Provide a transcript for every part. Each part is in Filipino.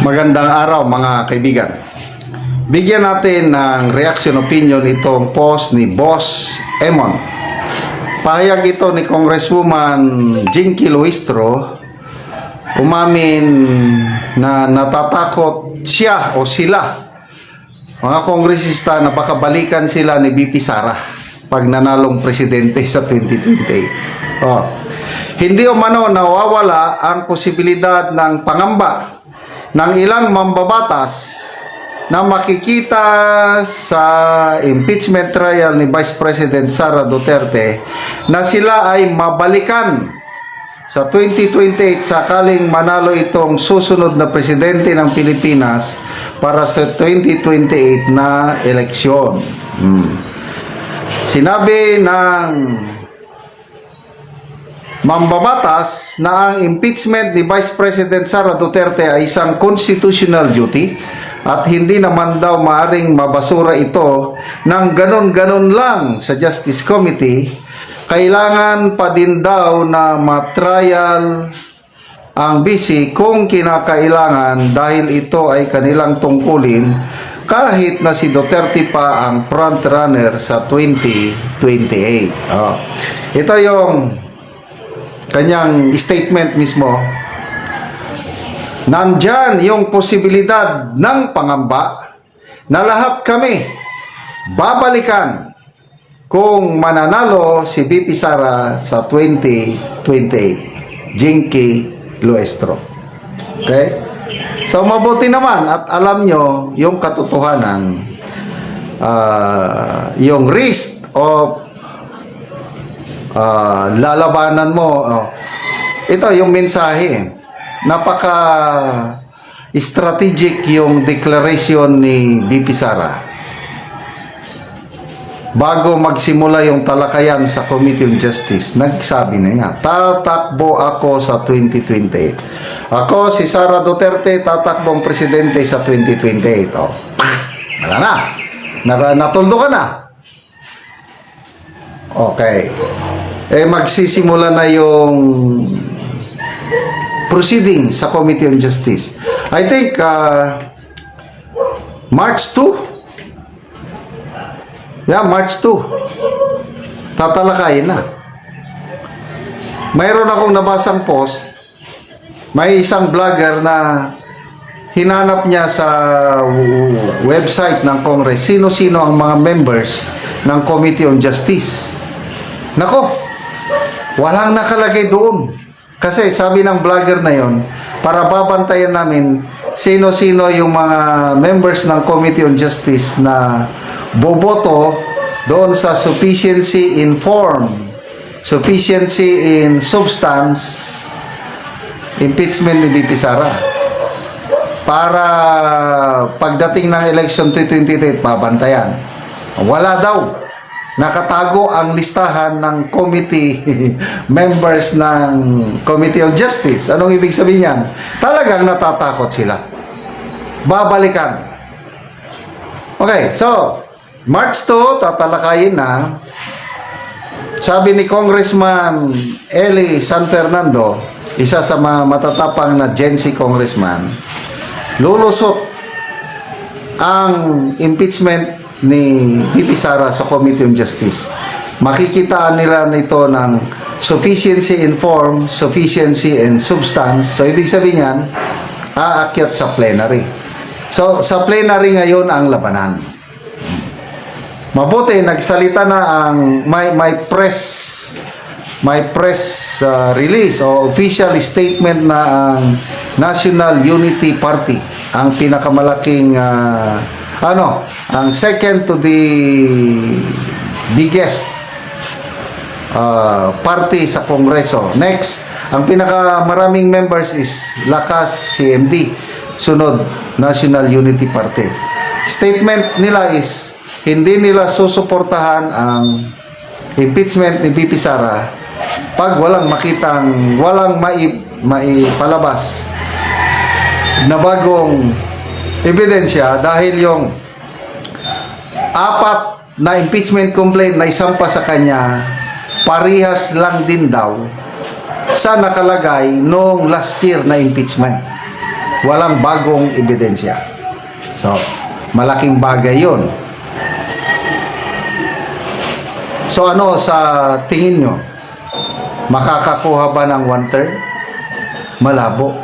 Magandang araw mga kaibigan. Bigyan natin ng reaction opinion itong post ni Boss Emon. Pahayag ito ni Congresswoman Jinky Luistro. Umamin na natatakot siya o sila, mga kongresista, na baka balikan sila ni BP Sara pag nanalong presidente sa 2028. Hindi umano nawawala ang posibilidad ng pangamba ng ilang mambabatas na makikita sa impeachment trial ni Vice President Sara Duterte na sila ay mabalikan sa 2028 sakaling manalo itong susunod na presidente ng Pilipinas para sa 2028 na eleksyon. Sinabi ng mambabatas na ang impeachment ni Vice President Sara Duterte ay isang constitutional duty at hindi naman daw maaring mabasura ito ng ganon-ganon lang sa Justice Committee. Kailangan pa din daw na matrial ang BC kung kinakailangan dahil ito ay kanilang tungkulin kahit na si Duterte pa ang front runner sa 2028. Ito yung kanyang statement mismo. Nandyan yung posibilidad ng pangamba na lahat kami babalikan kung mananalo si BP Sara sa 2028. Jinky Luistro. Okay? So mabuti naman at alam nyo yung katotohanan, yung risk of lalabanan mo. Ito yung mensahe. Napaka strategic yung declaration ni BP Sara. Bago magsimula yung talakayan sa Committee on Justice, nagsabi na niya, tatakbo ako sa 2028. Ako, si Sara Duterte, tatakbong presidente sa 2028. Wala na. Natuldo ka na. Okay. Magsisimula na yung proceeding sa Committee on Justice. I think March 2. March 2. Tatalakayin na. Mayroon akong nabasang post. May isang vlogger na hinanap niya sa website ng Congress sino-sino ang mga members ng Committee on Justice. Nako, walang nakalagay doon. Kasi sabi ng vlogger na yon, para babantayan namin sino-sino yung mga members ng Committee on Justice na boboto doon sa sufficiency in form, sufficiency in substance, impeachment ni BP Sara. Para pagdating ng election 2028, babantayan. Wala daw. Nakatago ang listahan ng committee members ng Committee on Justice. Anong ibig sabihin yan? Talagang natatakot sila. Babalikan. Okay, so March 2, tatalakayin na. Sabi ni Congressman Eli San Fernando, isa sa mga matatapang na Gen Z congressman, lulusot ang impeachment ni BP Sara sa Committee on Justice. Makikitaan nila nito ng sufficiency in form, sufficiency in substance. So, ibig sabihin yan, aakyat sa plenary. So, sa plenary ngayon ang labanan. Mabuti, nagsalita na ang my press release o official statement na ang National Unity Party, ang pinakamalaking ang second to the biggest party sa Kongreso. Next, ang pinakamaraming members is Lakas CMD, sunod National Unity Party. Statement nila is hindi nila susuportahan ang impeachment ni BP Sara pag walang maipalabas na bagong ebidensya, dahil yung 4 na impeachment complaint na isampa sa kanya parihas lang din daw sa nakalagay noong last year na impeachment. Walang bagong ebidensya. So, malaking bagay yun. So, ano sa tingin nyo? Makakakuha ba ng 1/3? Malabo.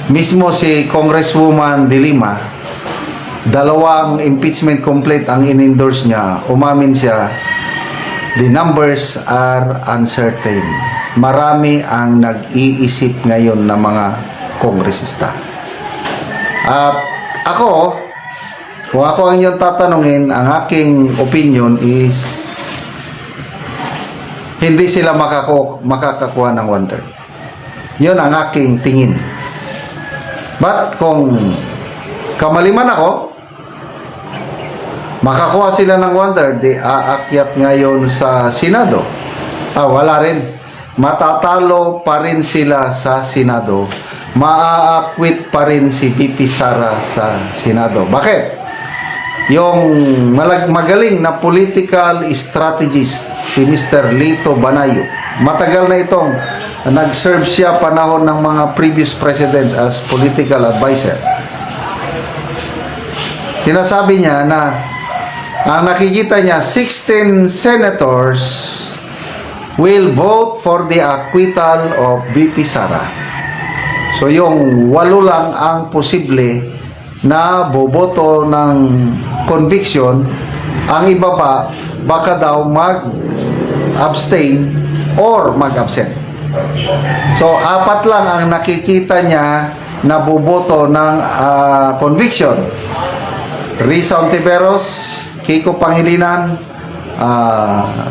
Mismo si Congresswoman De Lima, 2 impeachment complaint ang in-endorse niya, umamin siya, the numbers are uncertain. Marami ang nag-iisip ngayon ng mga kongresista. At ako, kung ako ang inyong tatanungin, ang aking opinion is hindi sila makakakuha ng 1/3. Yun ang aking tingin. But kung kamaliman ako, makakuha sila ng 1/3, di aakyat ngayon sa Senado. Wala rin. Matatalo pa rin sila sa Senado. Maa-acquit pa rin si VP Sara sa Senado. Bakit? Yung magaling na political strategist, si Mr. Lito Banayo, matagal na itong nag-serve siya panahon ng mga previous presidents as political advisor. Sinasabi niya na ang nakikita niya, 16 senators will vote for the acquittal of VP Sara. So yung 8 lang ang posible na boboto ng conviction, ang iba pa baka daw mag-abstain or mag-absent. So 4 lang ang nakikita niya na boboto ng conviction. Risa Ontiveros, Kiko Pangilinan,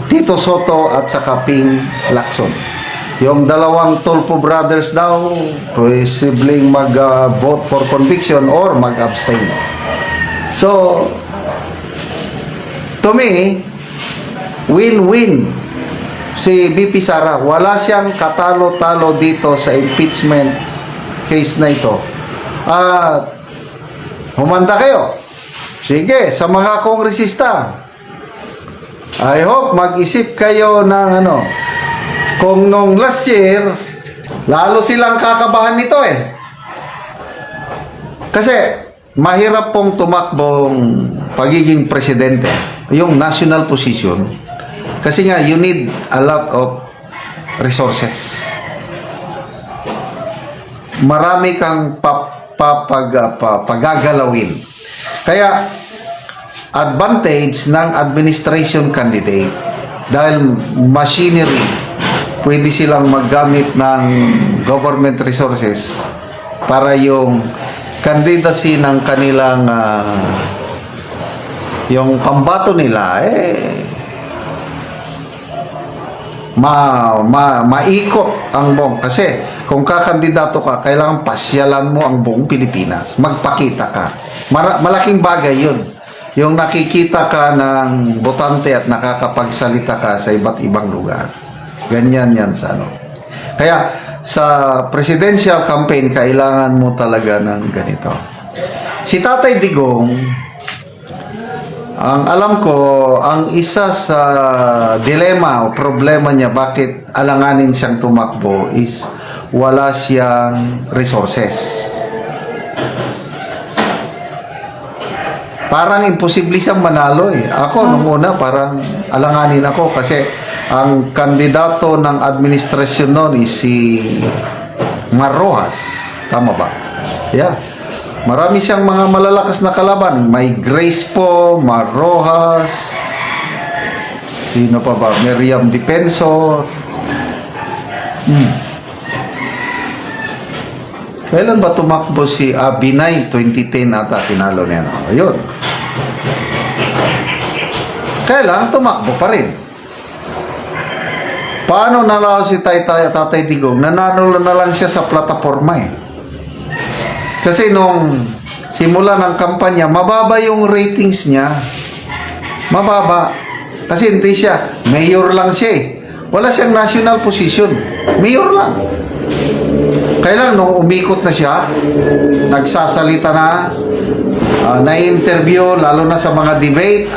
Tito Soto at saka Ping Lacson. Yung 2 Tulfo brothers daw posibleng mag-vote for conviction or mag-abstain. So to me, win-win si VP Sara. Wala siyang katalo-talo dito sa impeachment case na ito. Humanda kayo. Sige, sa mga kongresista, I hope mag-isip kayo ng kung nung last year, lalo silang kakabahan nito Kasi, mahirap pong tumakbong pagiging presidente, yung national position. Kasi nga, you need a lot of resources. Marami kang pagagalawin. Kaya, advantage ng administration candidate dahil machinery, pwede silang maggamit ng government resources para yung candidacy ng kanilang yung pambato nila maikot ang buong. Kasi kung kakandidato ka, kailangan pasyalan mo ang buong Pilipinas, magpakita ka. Malaking bagay yun, yung nakikita ka ng botante at nakakapagsalita ka sa iba't ibang lugar. Ganyan yan sa Kaya sa presidential campaign, kailangan mo talaga ng ganito. Si Tatay Digong, ang alam ko, ang isa sa dilema o problema niya bakit alanganin siyang tumakbo is wala siyang resources. Parang imposible siyang manalo Ako nung una parang alanganin ako kasi ang kandidato ng administrasyon noon is si Mar Rojas. Tama ba? Yeah. Marami siyang mga malalakas na kalaban. May Grace po, Mar Rojas, sino pa ba? Miriam Defensor. Kailan ba tumakbo si Binay? 2010 ata tinalo niya. Ayun. Kailan tumakbo pa rin. Paano nalaw si Tatay Digong? Nanalo na lang siya sa plataforma Kasi nung simula ng kampanya, mababa yung ratings niya. Mababa. Kasi hindi siya. Mayor lang siya Wala siyang national position. Mayor lang. Kaya lang, nung umikot na siya, nagsasalita na, na-interview, lalo na sa mga debate,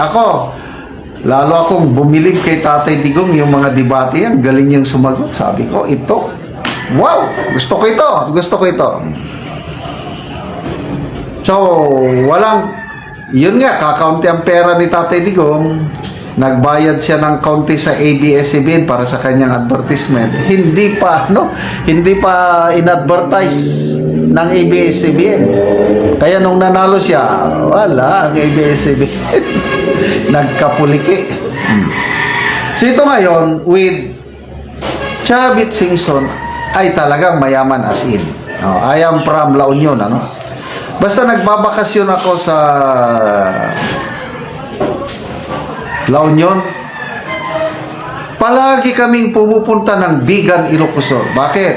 lalo akong bumilib kay Tatay Digong, yung mga debate yan, galing yung sumagot. Sabi ko, ito, Wow! Gusto ko ito. Gusto ko ito. So, yun nga, kakaunti ang pera ni Tatay Digong. Nagbayad siya ng kaunti sa ABS-CBN para sa kanyang advertisement. Hindi pa in-advertise ng ABS-CBN. Kaya nung nanalo siya, wala ang ABS-CBN. Nagkapuliki. So ito ngayon, with Chavit Singson, ay talagang mayaman as in. I am from La Union, ano? Basta nagbabakasyon ako sa La Union, palagi kaming pumupunta ng Bigan, Ilocos. Bakit?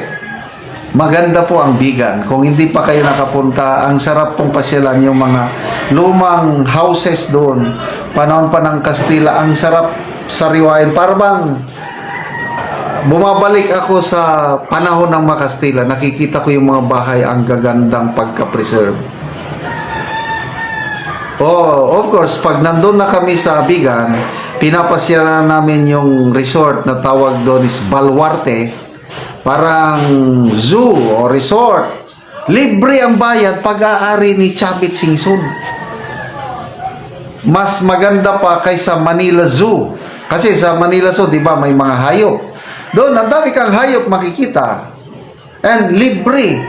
Maganda po ang Bigan. Kung hindi pa kayo nakapunta, ang sarap pong pasyalan yung mga lumang houses doon. Panahon pa ng Kastila, ang sarap sariwain. Para bang bumabalik ako sa panahon ng mga Kastila. Nakikita ko yung mga bahay, ang gagandang pagka-preserve. Oh, of course, pag nandun na kami sa Bigan, pinapasyalan namin yung resort na tawag doon is Baluarte. Parang zoo o resort. Libre ang bayad pag-aari ni Chavit Singson. Mas maganda pa kaysa Manila Zoo. Kasi sa Manila Zoo, di ba, may mga hayop. Doon, ang dami kang hayop makikita. And libre.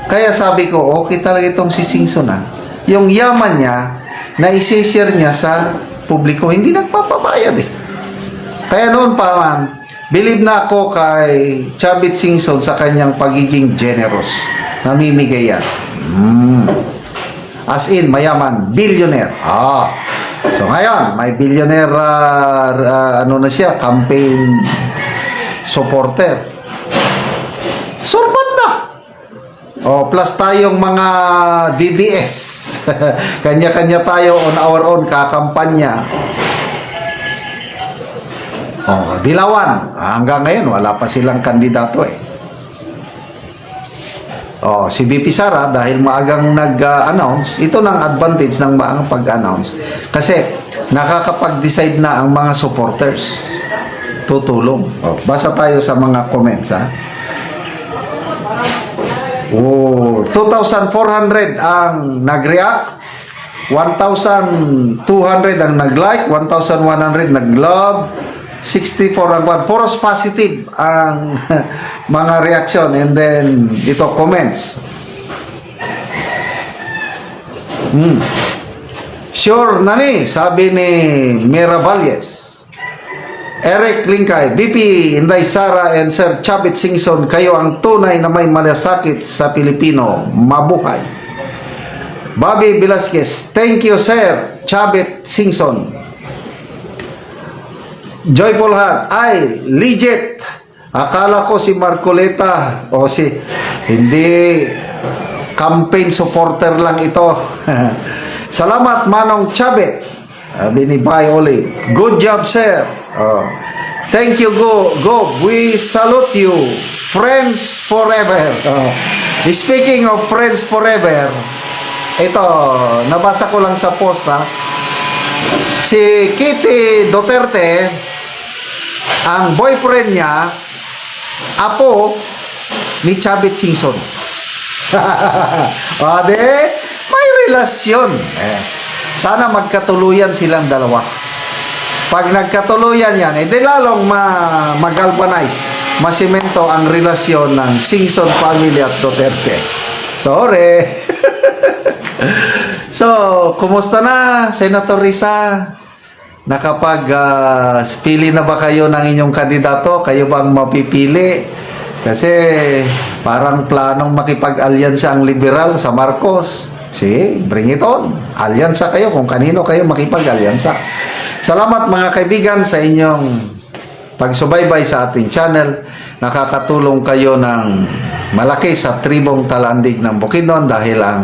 Kaya sabi ko, okay talaga itong si Singson, ah. Yung yaman niya, na isi-share niya sa publiko, hindi nagpapabayad eh. Kaya noon pa man, believe na ako kay Chavit Singson sa kanyang pagiging generous. Namimigay yan. As in, mayaman, billionaire. So ngayon, may billionaire, ano na siya, campaign supporter. Surbat na! Plus tayong mga DDS. Kanya-kanya tayo on our own kakampanya. Dilawan. Hanggang ngayon, wala pa silang kandidato eh. Si BP Sara, dahil maagang nag-announce, ito ng advantage ng maagang pag-announce. Kasi, nakakapag-decide na ang mga supporters. Tutulong. Basa tayo sa mga comments, ha? 2,400 ang nag-react, 1,200 ang nag-like, 1,100 nag-love, 64 ang puros positive ang mga reaction. And then ito comments. Sure nani, sabi ni Mira Valles. Eric Linkay, BP Inday Sara and Sir Chavit Singson, kayo ang tunay na may malasakit sa Pilipino. Mabuhay. Bobby Velasquez, thank you Sir Chavit Singson. Joyful Heart, ay legit. Akala ko si Marcoleta hindi, campaign supporter lang ito. Salamat Manong Chavit. Sabi ni Bay Olive, good job Sir. Thank you, Go. We salute you. Friends forever. Speaking of friends forever, ito, nabasa ko lang sa post, ha. Si Kitty Duterte, ang boyfriend niya, apo ni Chavit Singson. May relasyon. Sana magkatuluyan silang dalawa. Pag nagkatuluyan yan, di lalong mag-galvanize, masimento ang relasyon ng Singson family at Duterte. Sorry. So, kumusta na, Senator Risa? Pili na ba kayo ng inyong kandidato? Kayo bang mapipili? Kasi parang planong makipag-alyansa ang liberal sa Marcos. Bring it on. Alyansa kayo kung kanino kayo makipag-alyansa. Salamat mga kaibigan sa inyong pagsubaybay sa ating channel. Nakakatulong kayo ng malaki sa tribong Talandig ng Bukidnon dahil ang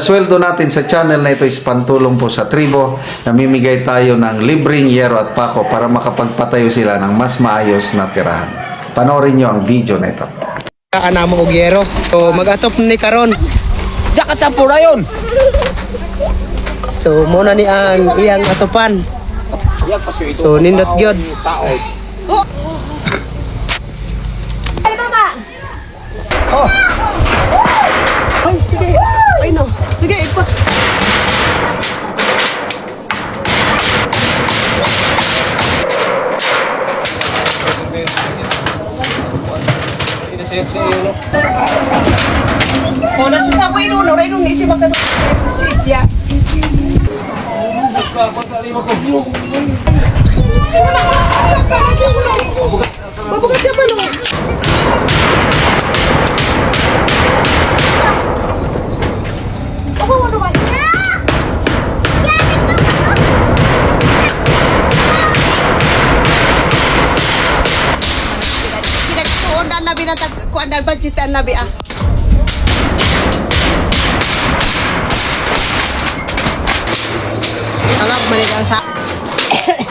sweldo natin sa channel na ito is pantulong po sa tribo. Namimigay tayo ng libreng yero at pako para makapagpatayo sila ng mas maayos na tirahan. Panoorin nyo ang video na ito. Ana mo og yero. So mag-atop ni karon. Jakat sa pura yun. So muna ni ang iyang atopan. So nindot gyud. O, nasa sabay nun. Oray nun, isi magkano. Sitya. Mabukat siya pa nun. Pinagtuon na nabi na kuan na budgetan nabi ah. Tawag balik ang sa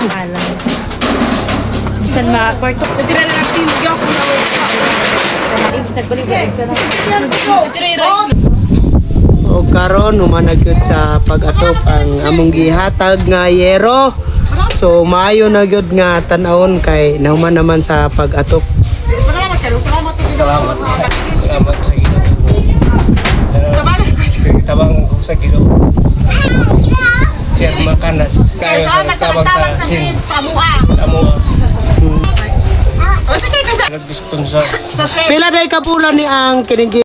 Alam. Bisan ma-kwarto. Tira na natin yung Nagbalik-balik ka na. O karon humanagyod sa pag-atop ang among gihatag nga yero. So maayo na gyud nga tan-awon kay nahuman naman sa pag-atop. Salamat kayo. Salamat to. Salamat sa Ginoo. Tabang ko sa Ginoo. Sir makanas kayo Salamat sa tabang nagtabang sa sin sin sa mua. amo O sige ka sa nag-sponsor. sa sin. Pila day ka bulan ni ang kining